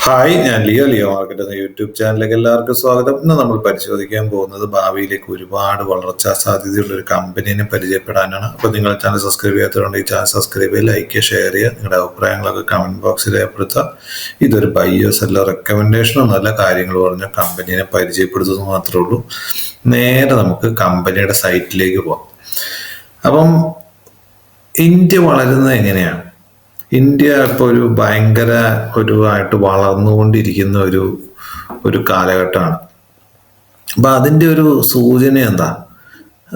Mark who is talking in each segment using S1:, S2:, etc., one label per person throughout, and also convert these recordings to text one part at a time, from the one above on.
S1: Hi, ഞാൻ Leo market എന്ന YouTube ചാനലിലേക്ക് എല്ലാവർക്കും സ്വാഗതം. ഇന്ന് നമ്മൾ പരിശോധിക്കാൻ പോകുന്നത് ഭാവിയിലേക്ക് ഒരുപാട് വളർച്ചാ സാധ്യതയുള്ള ഒരു കമ്പനീനെ പരിചയപ്പെടാനാണ്. അപ്പോൾ നിങ്ങൾ ചാനൽ സബ്സ്ക്രൈബ് ചെയ്യാത്തതുകൊണ്ട് ഈ ചാനൽ സബ്സ്ക്രൈബ് ചെയ്യുക, ലൈക്ക് ചെയ്യുക, ഷെയർ ചെയ്യുക, നിങ്ങളുടെ അഭിപ്രായങ്ങളൊക്കെ കമൻറ്റ് ബോക്സിൽ രേഖപ്പെടുത്തുക. ഇതൊരു ബയ്യോ സെല്ലോ റെക്കമെൻഡേഷൻ ഒന്നല്ല, കാര്യങ്ങൾ പറഞ്ഞ കമ്പനീനെ പരിചയപ്പെടുത്തുന്നത് മാത്രമേ ഉള്ളൂ. നേരെ നമുക്ക് കമ്പനിയുടെ സൈറ്റിലേക്ക് പോകാം. അപ്പം ഇന്ത്യ വളരുന്നത് എങ്ങനെയാണ്? ഇന്ത്യ ഇപ്പോൾ ഒരു ഭയങ്കര ആയിട്ട് വളർന്നുകൊണ്ടിരിക്കുന്ന ഒരു കാലഘട്ടമാണ്. അപ്പം അതിൻ്റെ ഒരു സൂചന എന്താ?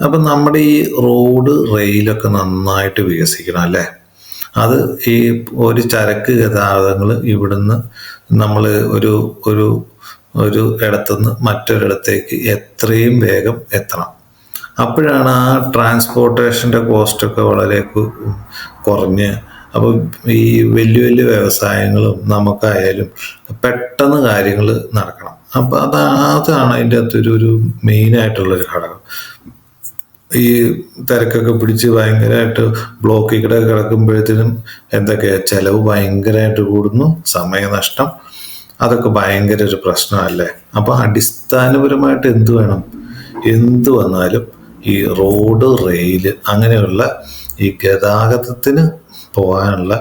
S1: അപ്പം നമ്മുടെ ഈ റോഡ് റെയിലൊക്കെ നന്നായിട്ട് വികസിക്കണം അല്ലേ? അത് ഈ ഒരു ചരക്ക് ഗതാഗതങ്ങൾ ഇവിടുന്ന് നമ്മൾ ഒരു ഒരു ഒരു ഇടത്തുനിന്ന് മറ്റൊരിടത്തേക്ക് എത്രയും വേഗം എത്തണം. അപ്പോഴാണ് ആ ട്രാൻസ്പോർട്ടേഷൻ്റെ കോസ്റ്റൊക്കെ വളരെ കുറഞ്ഞ്, അപ്പോൾ ഈ വലിയ വലിയ വ്യവസായങ്ങളും നമുക്കായാലും പെട്ടെന്ന് കാര്യങ്ങൾ നടക്കണം. അപ്പം അതാണ് അതിൻ്റെ അകത്തൊരു മെയിനായിട്ടുള്ളൊരു ഘടകം. ഈ തിരക്കൊക്കെ പിടിച്ച് ഭയങ്കരമായിട്ട് ബ്ലോക്കിൽ കൂടെ കിടക്കുമ്പോഴത്തേനും എന്തൊക്കെയാ ചിലവ് ഭയങ്കരമായിട്ട് കൂടുന്നു, സമയനഷ്ടം, അതൊക്കെ ഭയങ്കര ഒരു പ്രശ്നമല്ലേ? അപ്പോൾ അടിസ്ഥാനപരമായിട്ട് എന്ത് വേണം? എന്ത് വന്നാലും ഈ റോഡ്, റെയില് അങ്ങനെയുള്ള ഈ ഗതാഗതത്തിന് പോകാനുള്ള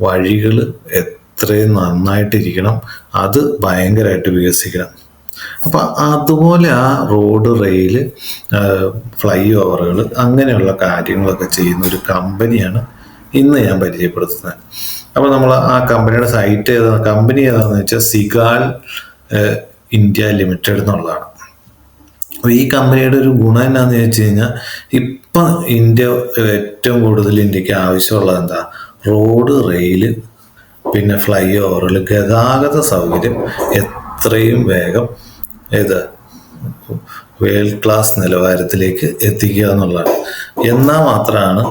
S1: വഴികൾ എത്രയും നന്നായിട്ടിരിക്കണം, അത് ഭയങ്കരമായിട്ട് വികസിക്കണം. അപ്പം അതുപോലെ ആ റോഡ്, റെയില്, ഫ്ലൈ ഓവറുകൾ അങ്ങനെയുള്ള കാര്യങ്ങളൊക്കെ ചെയ്യുന്ന ഒരു കമ്പനിയാണ് ഇന്ന് ഞാൻ പരിചയപ്പെടുത്തുന്നത്. അപ്പോൾ നമ്മൾ ആ കമ്പനിയുടെ സൈറ്റ് കമ്പനി ഏതാണെന്ന് വെച്ചാൽ സിഗാൽ ഇന്ത്യ ലിമിറ്റഡ് എന്നുള്ളതാണ്. അപ്പോൾ ഈ കമ്പനിയുടെ ഒരു ഗുണം എന്നാന്ന് ചോദിച്ചു കഴിഞ്ഞാൽ, ഇപ്പം ഇന്ത്യ ഏറ്റവും കൂടുതൽ ഇന്ത്യക്ക് ആവശ്യമുള്ളത് എന്താ? റോഡ്, റെയില്, പിന്നെ ഫ്ലൈ ഓവറുകൾ, ഗതാഗത സൗകര്യം എത്രയും വേഗം വേൾഡ് ക്ലാസ് നിലവാരത്തിലേക്ക് എത്തിക്കുക എന്നുള്ളതാണ്. എന്നാൽ മാത്രമാണ്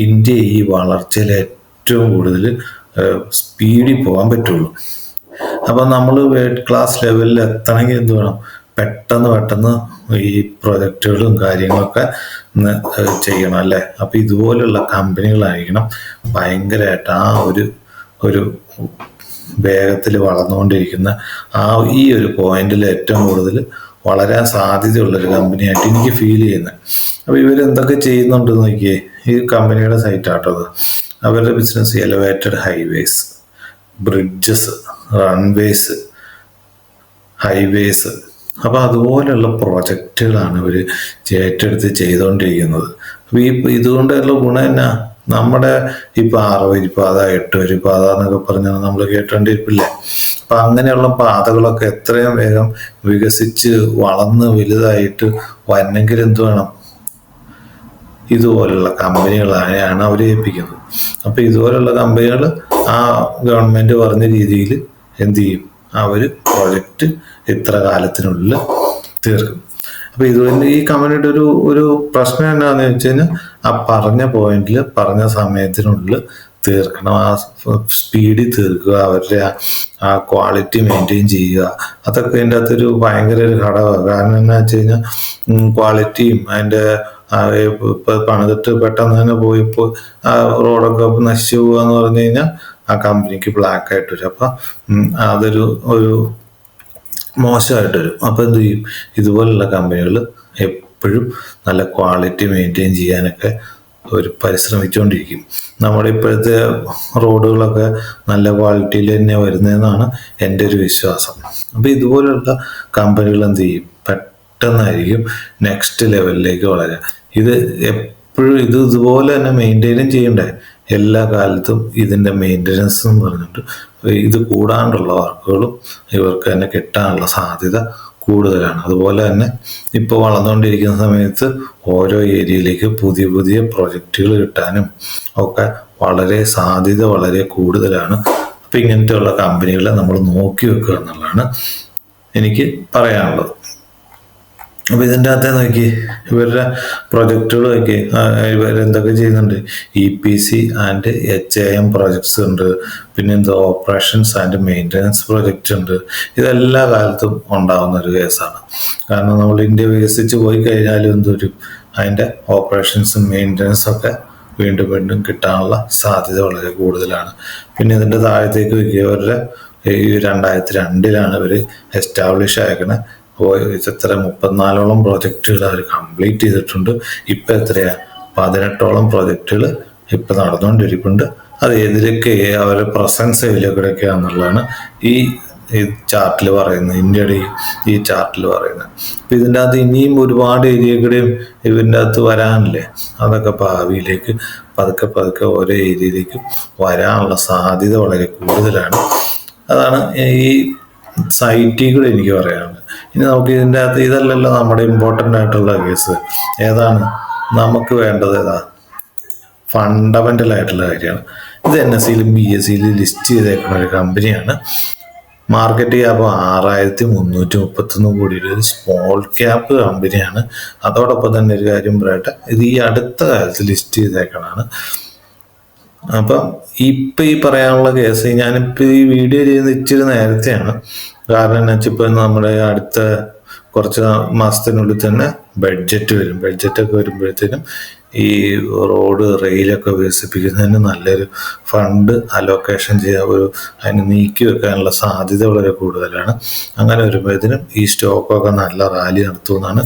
S1: ഇന്ത്യ ഈ വളർച്ചയിൽ ഏറ്റവും കൂടുതൽ സ്പീഡിൽ പോകാൻ പറ്റുള്ളൂ. അപ്പം നമ്മൾ വേൾഡ് ക്ലാസ് ലെവലിൽ എത്തണമെങ്കിൽ എന്ത് വേണം? പെട്ടെന്ന് ഈ പ്രൊജക്റ്റുകളും കാര്യങ്ങളൊക്കെ ചെയ്യണം അല്ലേ? അപ്പം ഇതുപോലുള്ള കമ്പനികളായിരിക്കണം ഭയങ്കരമായിട്ട് ആ ഒരു വേഗത്തിൽ വളർന്നുകൊണ്ടിരിക്കുന്ന ഈ ഒരു പോയിന്റിൽ ഏറ്റവും കൂടുതൽ വളരാൻ സാധ്യതയുള്ളൊരു കമ്പനിയായിട്ട് എനിക്ക് ഫീൽ ചെയ്യുന്നത്. അപ്പോൾ ഇവരെന്തൊക്കെ ചെയ്യുന്നുണ്ടെന്ന് നോക്കിയേ. ഈ കമ്പനിയുടെ സൈറ്റാട്ടത്. അവരുടെ business elevated highways, bridges, runways, highways. അപ്പോൾ അതുപോലെയുള്ള പ്രോജക്റ്റുകളാണ് ഇവർ ഏറ്റെടുത്ത് ചെയ്തുകൊണ്ടിരിക്കുന്നത്. അപ്പോൾ ഇതുകൊണ്ടുള്ള ഗുണം എന്നാ? നമ്മുടെ ഇപ്പോൾ 6 വരിപ്പാത, 8 വരിപ്പാത എന്നൊക്കെ പറഞ്ഞാൽ നമ്മൾ കേട്ടോണ്ടിരിപ്പില്ലേ? അപ്പം അങ്ങനെയുള്ള പാതകളൊക്കെ എത്രയും വേഗം വികസിച്ച് വളർന്ന് വലുതായിട്ട് വരണമെങ്കിൽ എന്ത് വേണം? ഇതുപോലുള്ള കമ്പനികളാണ് അവർ ഏൽപ്പിക്കുന്നത്. അപ്പം ഇതുപോലുള്ള കമ്പനികൾ ആ ഗവൺമെൻറ് പറഞ്ഞ രീതിയിൽ എന്ത് ചെയ്യും? അവർ പ്രോജക്റ്റ് ഇത്ര കാലത്തിനുള്ളിൽ തീർക്കും. അപ്പോൾ ഇതുകൊണ്ട് ഈ കമ്പനിയുടെ ഒരു പ്രശ്നം എന്താണെന്ന് വെച്ച് കഴിഞ്ഞാൽ, ആ പറഞ്ഞ പോയിന്റിൽ പറഞ്ഞ സമയത്തിനുള്ളിൽ തീർക്കണം. ആ സ്പീഡിൽ തീർക്കുക, അവരുടെ ആ ക്വാളിറ്റി മെയിൻറ്റെയിൻ ചെയ്യുക, അതൊക്കെ ഇതിൻ്റെ അകത്തൊരു ഭയങ്കര ഒരു ഘടകമാണ്. കാരണം എന്താ വെച്ച് കഴിഞ്ഞാൽ, ക്വാളിറ്റിയും അതിൻ്റെ ഇപ്പം പണിതിട്ട് പെട്ടെന്ന് തന്നെ പോയിപ്പോൾ ആ റോഡൊക്കെ നശിച്ചു പോകുക എന്ന് പറഞ്ഞു കഴിഞ്ഞാൽ ആ കമ്പനിക്ക് ബ്ലാക്ക് ആയിട്ട് വരും. അപ്പം അതൊരു മോശമായിട്ട് വരും. അപ്പോൾ എന്ത് ചെയ്യും? ഇതുപോലുള്ള കമ്പനികൾ എപ്പോഴും നല്ല ക്വാളിറ്റി മെയിൻറ്റെയിൻ ചെയ്യാനൊക്കെ പരിശ്രമിച്ചുകൊണ്ടിരിക്കും. നമ്മുടെ ഇപ്പോഴത്തെ റോഡുകളൊക്കെ നല്ല ക്വാളിറ്റിയിൽ തന്നെ വരുന്നതെന്നാണ് എൻ്റെ ഒരു വിശ്വാസം. അപ്പോൾ ഇതുപോലുള്ള കമ്പനികൾ എന്ത് ചെയ്യും? പെട്ടെന്നായിരിക്കും നെക്സ്റ്റ് ലെവലിലേക്ക് വളരുക. ഇത് എപ്പോഴും ഇതുപോലെ തന്നെ മെയിൻറ്റെയിനും ചെയ്യണ്ടേ? എല്ലാ കാലത്തും ഇതിൻ്റെ മെയിൻ്റനൻസ് എന്ന് പറഞ്ഞിട്ട് ഇത് കൂടാണ്ടുള്ള വർക്കുകളും ഇവർക്ക് തന്നെ കിട്ടാനുള്ള സാധ്യത കൂടുതലാണ്. അതുപോലെ തന്നെ ഇപ്പോൾ വളർന്നുകൊണ്ടിരിക്കുന്ന സമയത്ത് ഓരോ ഏരിയയിലേക്ക് പുതിയ പ്രൊജക്റ്റുകൾ കിട്ടാനും ഒക്കെ സാധ്യത വളരെ കൂടുതലാണ്. അപ്പം ഇങ്ങനത്തെയുള്ള കമ്പനികളെ നമ്മൾ നോക്കി വെക്കുക എന്നുള്ളതാണ് എനിക്ക് പറയാനുള്ളത്. അപ്പോൾ ഇതിൻ്റെ അകത്തെ നോക്കി ഇവരുടെ പ്രൊജക്റ്റുകൾ നോക്കി ഇവരെന്തൊക്കെ ചെയ്യുന്നുണ്ട്. EPC ആൻഡ് HAM പ്രോജക്ട്സ് ഉണ്ട്, പിന്നെ ഓപ്പറേഷൻസ് ആൻഡ് മെയിൻ്റനൻസ് പ്രോജക്റ്റ് ഉണ്ട്. ഇതെല്ലാ കാലത്തും ഉണ്ടാകുന്ന ഒരു കേസാണ്. കാരണം നമ്മൾ ഇന്ത്യ വികസിച്ച് പോയി കഴിഞ്ഞാലും എന്തൊരു അതിൻ്റെ ഓപ്പറേഷൻസും മെയിൻ്റനൻസും ഒക്കെ വീണ്ടും കിട്ടാനുള്ള സാധ്യത വളരെ കൂടുതലാണ്. പിന്നെ ഇതിൻ്റെ താഴത്തേക്ക് വയ്ക്കിയവരുടെ ഈ 2002 ഇവർ എസ്റ്റാബ്ലിഷ് ആക്കണേ. അപ്പോൾ ഇത്ര 34ഓളം പ്രോജക്റ്റുകൾ അവർ കംപ്ലീറ്റ് ചെയ്തിട്ടുണ്ട്. ഇപ്പം എത്രയാ 18ഓളം പ്രോജക്റ്റുകൾ ഇപ്പം നടന്നുകൊണ്ടിരിക്കുന്നുണ്ട്. അത് ഏതിലൊക്കെ അവരുടെ പ്രസൻസ് ഏതിലൊക്കെയാണെന്നുള്ളതാണ് ഈ ചാർട്ടിൽ പറയുന്നത്, ഇന്ത്യയുടെ ഈ ചാർട്ടിൽ പറയുന്നത്. അപ്പം ഇതിൻ്റെ അകത്ത് ഇനിയും ഒരുപാട് ഏരിയകളുടെയും ഇതിൻ്റെ അകത്ത് വരാനില്ലേ, അതൊക്കെ ഭാവിയിലേക്ക് പതുക്കെ പതുക്കെ ഓരോ ഏരിയയിലേക്ക് വരാനുള്ള സാധ്യത വളരെ കൂടുതലാണ്. അതാണ് ഈ സൈറ്റിൽ കൂടെ എനിക്ക് പറയാനുള്ളത്. ഇനി നമുക്ക് ഇതിൻ്റെ അകത്ത് ഇതല്ലല്ലോ നമ്മുടെ ഇമ്പോർട്ടൻ്റ് ആയിട്ടുള്ള കേസ്. ഏതാണ് നമുക്ക് വേണ്ടത്? ഏതാ ഫണ്ടമെൻ്റൽ ആയിട്ടുള്ള കാര്യമാണ്. ഇത് NSEയിലും BSEയിലും ലിസ്റ്റ് ചെയ്തേക്കുന്ന ഒരു കമ്പനിയാണ്. മാർക്കറ്റ് ക്യാപ്പ് 6331 കോടിയുടെ ഒരു സ്മോൾ ക്യാപ്പ് കമ്പനിയാണ്. അതോടൊപ്പം തന്നെ ഒരു കാര്യം പറയട്ടെ, ഇത് ഈ അടുത്ത കാലത്ത് ലിസ്റ്റ് ചെയ്തേക്കണാണ്. അപ്പം ഇപ്പം ഈ പറയാനുള്ള കേസ് ഞാനിപ്പോൾ ഈ വീഡിയോ ചെയ്യുന്നത് ഇച്ചിരി നേരത്തെയാണ്. കാരണം എന്താ വെച്ചാൽ ഇപ്പം നമ്മുടെ അടുത്ത കുറച്ച് മാസത്തിനുള്ളിൽ തന്നെ ബഡ്ജറ്റ് വരും. ബഡ്ജറ്റൊക്കെ വരുമ്പോഴത്തേനും ഈ റോഡ് റെയിലൊക്കെ വികസിപ്പിക്കുന്നതിന് നല്ലൊരു ഫണ്ട് അലോക്കേഷൻ ചെയ്യാൻ അതിന് നീക്കി വെക്കാനുള്ള സാധ്യത വളരെ കൂടുതലാണ്. അങ്ങനെ വരുമ്പോഴത്തേനും ഈ സ്റ്റോക്കൊക്കെ നല്ല റാലി നടത്തുമെന്നാണ്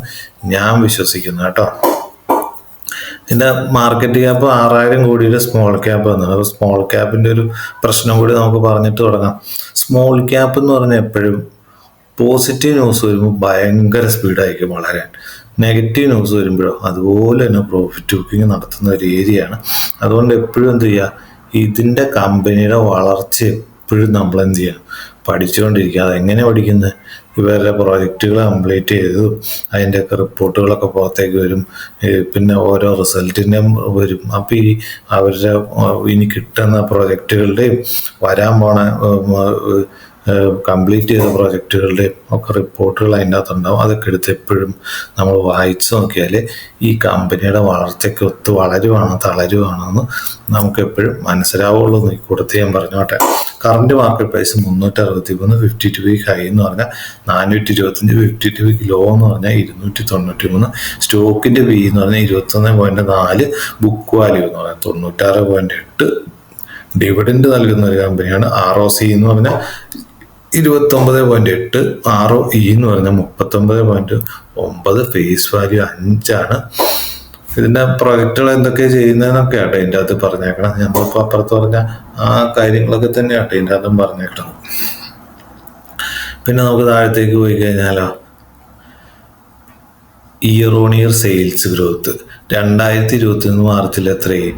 S1: ഞാൻ വിശ്വസിക്കുന്നത് കേട്ടോ. ഇതിൻ്റെ മാർക്കറ്റ് ക്യാപ്പ് 6000 കോടിയുടെ സ്മോൾ ക്യാപ്പ് എന്നാണ്. അപ്പോൾ സ്മോൾ ക്യാപ്പിൻ്റെ ഒരു പ്രശ്നം കൂടി നമുക്ക് പറഞ്ഞിട്ട് തുടങ്ങാം. സ്മോൾ ക്യാപ്പ് എന്ന് പറഞ്ഞാൽ എപ്പോഴും പോസിറ്റീവ് ന്യൂസ് വരുമ്പോൾ ഭയങ്കര സ്പീഡായിരിക്കും വളരാൻ. നെഗറ്റീവ് ന്യൂസ് വരുമ്പോഴോ അതുപോലെ തന്നെ പ്രോഫിറ്റ് ബുക്കിംഗ് നടത്തുന്ന ഒരു ഏരിയയാണ്. അതുകൊണ്ട് എപ്പോഴും എന്ത് ചെയ്യുക, ഇതിൻ്റെ കമ്പനിയുടെ വളർച്ച എപ്പോഴും നമ്മൾ എന്ത് ചെയ്യുക, പഠിച്ചുകൊണ്ടിരിക്കുക. അതെങ്ങനെ പഠിക്കുന്നത്? ഇവരുടെ പ്രോജക്റ്റുകൾ കംപ്ലീറ്റ് ചെയ്തതും അതിൻ്റെയൊക്കെ റിപ്പോർട്ടുകളൊക്കെ പുറത്തേക്ക് വരും. പിന്നെ ഓരോ റിസൾട്ടിൻ്റെ വരും. അപ്പോൾ ഈ അവരുടെ ഇനി കിട്ടുന്ന പ്രോജക്റ്റുകളുടെയും വരാൻ പോണ കംപ്ലീറ്റ് ചെയ്ത പ്രോജക്റ്റുകളുടെയും ഒക്കെ റിപ്പോർട്ടുകൾ അതിൻ്റെ അകത്തുണ്ടാവും. അതൊക്കെ എടുത്ത് എപ്പോഴും നമ്മൾ വായിച്ച് നോക്കിയാൽ ഈ കമ്പനിയുടെ വളർച്ചയ്ക്ക് ഒത്ത് വളരുവാണോ തളരുവാണോ എന്ന് നമുക്ക് എപ്പോഴും മനസ്സിലാവുള്ളൂ എന്ന് കൊടുത്ത് ഞാൻ പറഞ്ഞോട്ടെ. Current market price 363, 52 week high എന്ന് പറഞ്ഞാൽ 425, 52 വീക്ക് ലോ എന്ന് പറഞ്ഞാൽ 293, സ്റ്റോക്കിൻ്റെ പി എന്ന് പറഞ്ഞാൽ 21.4, ബുക്ക് വാല്യൂ എന്ന് പറഞ്ഞാൽ 96.8, ഡിവിഡൻഡ് നൽകുന്ന ഒരു കമ്പനിയാണ്. ROC എന്ന് പറഞ്ഞാൽ 29.8, ROE എന്ന് പറഞ്ഞാൽ 39.9, ഫേസ് വാല്യൂ 5. ഇതിൻ്റെ പ്രൊജക്റ്റുകൾ എന്തൊക്കെ ചെയ്യുന്നതെന്നൊക്കെ ആട്ടെ ഇതിൻ്റെ അകത്ത് പറഞ്ഞേക്കണം. നമ്മളിപ്പോൾ അപ്പുറത്ത് പറഞ്ഞ ആ കാര്യങ്ങളൊക്കെ തന്നെയാട്ടെ ഇതിൻ്റെ അകത്തും പറഞ്ഞേക്കണം. പിന്നെ നമുക്ക് താഴത്തേക്ക് പോയി കഴിഞ്ഞാലോ, year on year sales growth 2021 മാർച്ചിൽ എത്രയായി?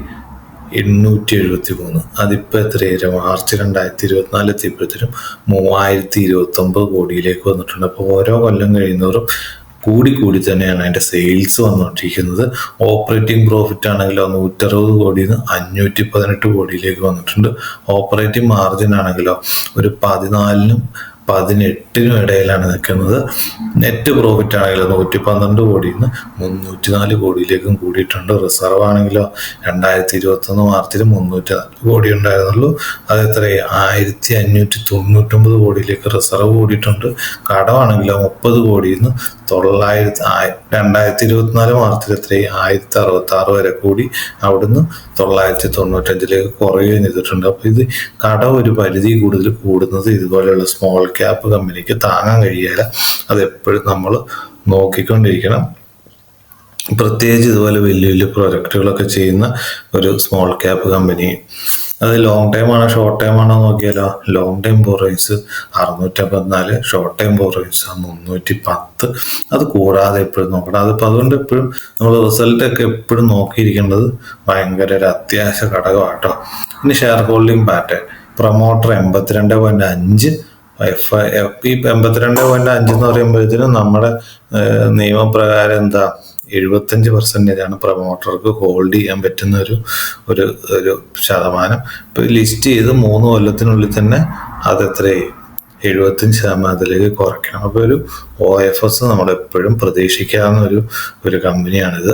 S1: 873. അതിപ്പോൾ എത്രയായി? മാർച്ച് 2024 എത്തിയപ്പോഴത്തേനും 3029 കോടിയിലേക്ക് വന്നിട്ടുണ്ട്. അപ്പോൾ ഓരോ കൊല്ലം കഴിയുന്നവരും കൂടി തന്നെയാണ് അതിൻ്റെ സെയിൽസ് വന്നുകൊണ്ടിരിക്കുന്നത്. ഓപ്പറേറ്റിംഗ് പ്രോഫിറ്റ് ആണെങ്കിലോ 160 കോടിയിൽ നിന്ന് 518 കോടിയിലേക്ക് വന്നിട്ടുണ്ട്. ഓപ്പറേറ്റിംഗ് മാർജിൻ ആണെങ്കിലോ ഒരു 14-നും 18-നും ഇടയിലാണ് നിൽക്കുന്നത്. നെറ്റ് പ്രോഫിറ്റ് ആണെങ്കിലോ 112 കോടിയിൽ നിന്ന് 304 കോടിയിലേക്കും കൂടിയിട്ടുണ്ട്. റിസർവ് ആണെങ്കിലോ 2021 മാർച്ചിൽ 304 കോടി ഉണ്ടായിരുന്നുള്ളൂ. അത് എത്രയായി? 1599 കോടിയിലേക്ക് റിസർവ് കൂടിയിട്ടുണ്ട്. കടമാണെങ്കിലോ 30 കോടിയിൽ നിന്ന് 2024 മാർച്ചിൽ എത്രയായി? 1066 വരെ കൂടി. അവിടുന്ന് 995 കുറയുകയും ചെയ്തിട്ടുണ്ട്. അപ്പോൾ ഇത് കടം ഒരു പരിധി കൂടുതൽ കൂടുന്നത് ഇതുപോലെയുള്ള സ്മോൾ ക്യാപ്പ് കമ്പനിക്ക് താങ്ങാൻ കഴിയില്ല. അതെപ്പോഴും നമ്മൾ നോക്കിക്കൊണ്ടിരിക്കണം. പ്രത്യേകിച്ച് ഇതുപോലെ വലിയ പ്രൊജക്റ്റുകളൊക്കെ ചെയ്യുന്ന ഒരു സ്മോൾ ക്യാപ്പ് കമ്പനി. അത് ലോങ് ടൈം ആണോ ഷോർട്ട് ടൈം ആണോ നോക്കിയാലോ, long time borrowings 654, short time borrowings 310. അത് കൂടാതെ എപ്പോഴും നോക്കണം. അതിപ്പോൾ അതുകൊണ്ട് എപ്പോഴും നമ്മൾ റിസൾട്ടൊക്കെ എപ്പോഴും നോക്കിയിരിക്കേണ്ടത് ഭയങ്കര ഒരു അത്യാവശ്യ ഘടകമാട്ടോ. ഇനി ഷെയർ ഹോൾഡിംഗ് പാറ്റേൺ, പ്രൊമോട്ടർ 82.5, ഈ 82.5 എന്ന് പറയുമ്പോഴത്തേനും നമ്മുടെ നിയമപ്രകാരം എന്താ 75% പ്രൊമോട്ടർക്ക് ഹോൾഡ് ചെയ്യാൻ പറ്റുന്ന ഒരു ശതമാനം. ഇപ്പോൾ ലിസ്റ്റ് ചെയ്ത് 3 കൊല്ലത്തിനുള്ളിൽ തന്നെ അതെത്രയായി? 75% കുറയ്ക്കണം. അപ്പോൾ ഒരു OFS നമ്മളെപ്പോഴും പ്രതീക്ഷിക്കാവുന്ന ഒരു കമ്പനിയാണിത്.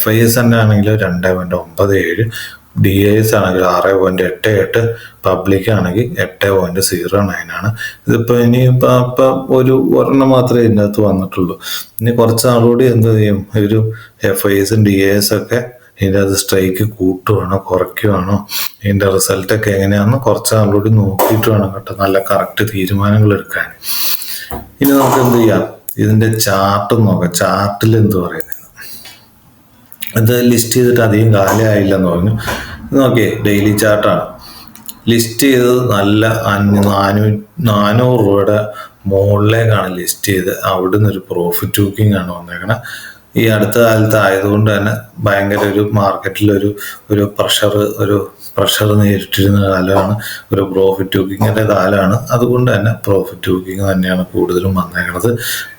S1: FIS തന്നെ ആണെങ്കിൽ 2.97, DIS ആണെങ്കിൽ 6.88, പബ്ലിക് ആണെങ്കിൽ 8.09 ഇതിപ്പോൾ ഇനി ഇപ്പം ഒരെണ്ണം മാത്രമേ ഇതിനകത്ത് വന്നിട്ടുള്ളൂ. ഇനി കുറച്ച് നാളുകൂടി എന്ത് ചെയ്യും, FISും DIS ഒക്കെ ഇതിൻ്റെ അത് സ്ട്രൈക്ക് കൂട്ടുവാണോ കുറയ്ക്കുവാണോ, ഇതിൻ്റെ റിസൾട്ടൊക്കെ എങ്ങനെയാണെന്ന് കുറച്ച് നാളുകൂടി നോക്കിയിട്ട് വേണം കേട്ടോ നല്ല കറക്റ്റ് തീരുമാനങ്ങൾ എടുക്കാൻ. ഇനി നമുക്ക് എന്ത് ചെയ്യാം, ഇതിൻ്റെ ചാർട്ട് നോക്കാം. ചാർട്ടിൽ എന്ത് പറയുന്നത്, ഇത് ലിസ്റ്റ് ചെയ്തിട്ട് അധികം കാലമായില്ലെന്ന് പറഞ്ഞു. നോക്കിയേ, ഡെയിലി ചാർട്ടാണ്. ലിസ്റ്റ് ചെയ്തത് നല്ല 400 രൂപയുടെ മുകളിലേക്കാണ് ലിസ്റ്റ് ചെയ്ത്. അവിടുന്ന് ഒരു പ്രോഫിറ്റ് ബുക്കിംഗ് ആണ് വന്നേക്കണേ. ഈ അടുത്ത കാലത്ത് ആയതുകൊണ്ട് തന്നെ ഭയങ്കര ഒരു മാർക്കറ്റിലൊരു പ്രഷർ നേരിട്ടിരുന്ന കാലമാണ്, ഒരു പ്രോഫിറ്റ് ബുക്കിങ്ങിൻ്റെ കാലമാണ്. അതുകൊണ്ട് തന്നെ പ്രോഫിറ്റ് ബുക്കിംഗ് തന്നെയാണ് കൂടുതലും വന്നേക്കണത്.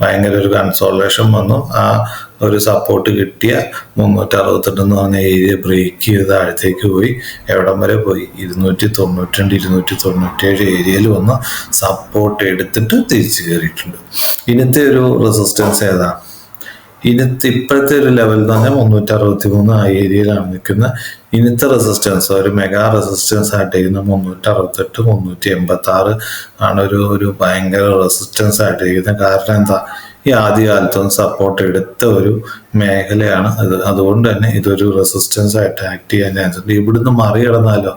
S1: ഭയങ്കര ഒരു കൺസോളേഷൻ വന്നു. ആ ഒരു സപ്പോർട്ട് കിട്ടിയ 368 എന്ന് പറഞ്ഞ ഏരിയ ബ്രേക്ക് ചെയ്ത് താഴത്തേക്ക് പോയി. എവിടം വരെ പോയി, 292 297 ഏരിയയിൽ വന്ന് സപ്പോർട്ട് എടുത്തിട്ട് തിരിച്ചു കയറിയിട്ടുണ്ട്. ഇന്നത്തെ ഒരു റെസിസ്റ്റൻസ് ഏതാ, ഇപ്പോഴത്തെ ഒരു ലെവൽ എന്ന് പറഞ്ഞാൽ 363 ആ ഏരിയയിലാണ് നിൽക്കുന്നത്. ഇന്നത്തെ റെസിസ്റ്റൻസ് ഒരു മെഗാ റെസിസ്റ്റൻസ് ആയിട്ടിരിക്കുന്ന 368 386 ആണ് ഒരു ഭയങ്കര റെസിസ്റ്റൻസ് ആയിട്ടിരിക്കുന്നത്. കാരണം എന്താ, ഈ ആദ്യകാലത്തൊന്നും സപ്പോർട്ട് എടുത്ത ഒരു മേഖലയാണ് അത്. അതുകൊണ്ട് തന്നെ ഇതൊരു റെസിസ്റ്റൻസ് ആയിട്ട് ആക്ട് ചെയ്യാൻ ചാൻസ് ഉണ്ട്. ഇവിടുന്ന് മറികടന്നാലോ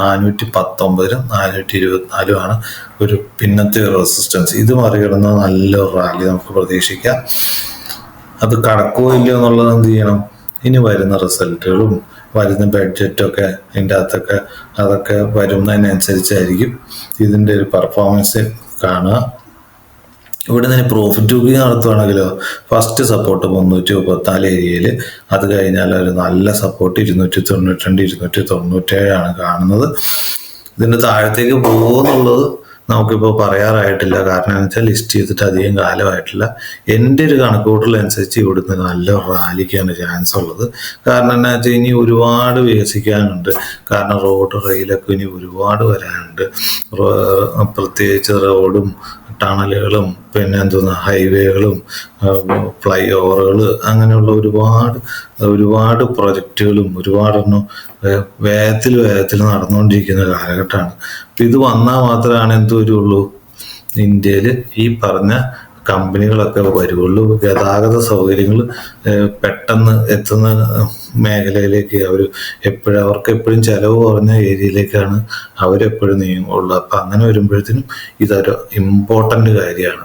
S1: 419 424 ആണ് ഒരു പിന്നത്തെ ഒരു റെസിസ്റ്റൻസ്. ഇത് മറികടന്ന നല്ലൊരു റാലി നമുക്ക് പ്രതീക്ഷിക്കാം. അത് കടക്കുമോ ഇല്ലയോ എന്നുള്ളത് എന്ത് ചെയ്യണം, ഇനി വരുന്ന റിസൾട്ടുകളും വരുന്ന ബഡ്ജറ്റൊക്കെ ഇതിൻ്റെ അകത്തൊക്കെ അതൊക്കെ വരുന്നതിനനുസരിച്ചായിരിക്കും ഇതിൻ്റെ ഒരു പെർഫോമൻസ് കാണുക. ഇവിടെ നിന്ന് പ്രോഫിറ്റ് ബുക്കിംഗ് നടത്തുവാണെങ്കിലോ ഫസ്റ്റ് സപ്പോർട്ട് 334 ഏരിയയിൽ, അത് കഴിഞ്ഞാൽ ഒരു നല്ല സപ്പോർട്ട് 292 297 ആണ് കാണുന്നത്. ഇതിൻ്റെ താഴത്തേക്ക് പോകുമെന്നുള്ളത് നമുക്കിപ്പോൾ പറയാറായിട്ടില്ല. കാരണം എന്ന് വെച്ചാൽ ലിസ്റ്റ് ചെയ്തിട്ട് അധികം കാലമായിട്ടില്ല. എൻ്റെ ഒരു കണക്കുകൂട്ടലനുസരിച്ച് ഇവിടുന്ന് നല്ല റാലിക്കാണ് ചാൻസ് ഉള്ളത്. കാരണം എന്താ വെച്ചാൽ ഇനി ഒരുപാട് വികസിക്കാനുണ്ട്. കാരണം റോഡ് റെയിലൊക്കെ ഇനി ഒരുപാട് വരാനുണ്ട്. പ്രത്യേകിച്ച് റോഡും ടണലുകളും പിന്നെ ഹൈവേകളും ഫ്ലൈ ഓവറുകൾ അങ്ങനെയുള്ള ഒരുപാട് പ്രൊജക്റ്റുകളും ഒരുപാടെണ്ണം വേഗത്തിൽ നടന്നുകൊണ്ടിരിക്കുന്ന കാലഘട്ടമാണ്. അപ്പം ഇത് വന്നാൽ മാത്രമാണ് എന്ത് വരുള്ളൂ, ഇന്ത്യയിൽ ഈ പറഞ്ഞ കമ്പനികളൊക്കെ വരുള്ളൂ. ഗതാഗത സൗകര്യങ്ങൾ പെട്ടെന്ന് എത്തുന്ന മേഖലയിലേക്ക് അവർക്ക് എപ്പോഴും ചിലവ് കുറഞ്ഞ ഏരിയയിലേക്കാണ് അവരെപ്പോഴും നീങ്ങുള്ളൂ. അപ്പം അങ്ങനെ വരുമ്പോഴത്തേനും ഇതൊരു ഇമ്പോർട്ടൻ്റ് കാര്യമാണ്.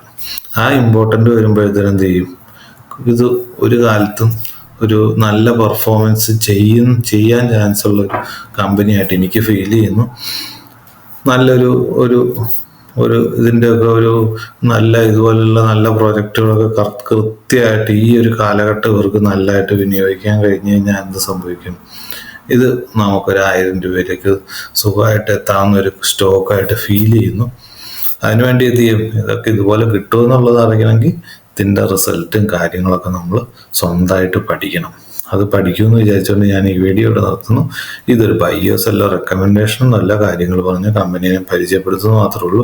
S1: ആ ഇമ്പോർട്ടൻ്റ് വരുമ്പോഴത്തേനും എന്ത് ചെയ്യും, ഇത് ഒരു കാലത്തും ഒരു നല്ല പെർഫോമൻസ് ചെയ്യാൻ ചാൻസ് ഉള്ള ഒരു കമ്പനിയായിട്ട് എനിക്ക് ഫീൽ ചെയ്യുന്നു. നല്ലൊരു ഇതിൻ്റെയൊക്കെ ഒരു ഇതുപോലുള്ള നല്ല പ്രോജക്റ്റുകളൊക്കെ കൃത്യമായിട്ട് ഈ ഒരു കാലഘട്ടം ഇവർക്ക് നല്ലതായിട്ട് വിനിയോഗിക്കാൻ കഴിഞ്ഞ് കഴിഞ്ഞാൽ എന്ത് സംഭവിക്കും, ഇത് നമുക്കൊരു 1000 രൂപയിലേക്ക് സുഖമായിട്ട് എത്താവുന്ന ഒരു സ്റ്റോക്കായിട്ട് ഫീൽ ചെയ്യുന്നു. അതിനുവേണ്ടി എന്ത് ചെയ്യും, ഇതൊക്കെ ഇതുപോലെ കിട്ടുമെന്നുള്ളത് അറിയണമെങ്കിൽ ഇതിൻ്റെ റിസൾട്ടും കാര്യങ്ങളൊക്കെ നമ്മൾ സ്വന്തമായിട്ട് പഠിക്കണം. അത് പഠിക്കുമെന്ന് വിചാരിച്ചുകൊണ്ട് ഞാൻ ഈ വീഡിയോ ഇവിടെ നിർത്തുന്നു. ഇതൊരു ബൈയോ സെല്ലോ റെക്കമെൻഡേഷനും നല്ല കാര്യങ്ങൾ പറഞ്ഞ് കമ്പനിയെ പരിചയപ്പെടുത്തുന്നത് മാത്രമേ ഉള്ളൂ.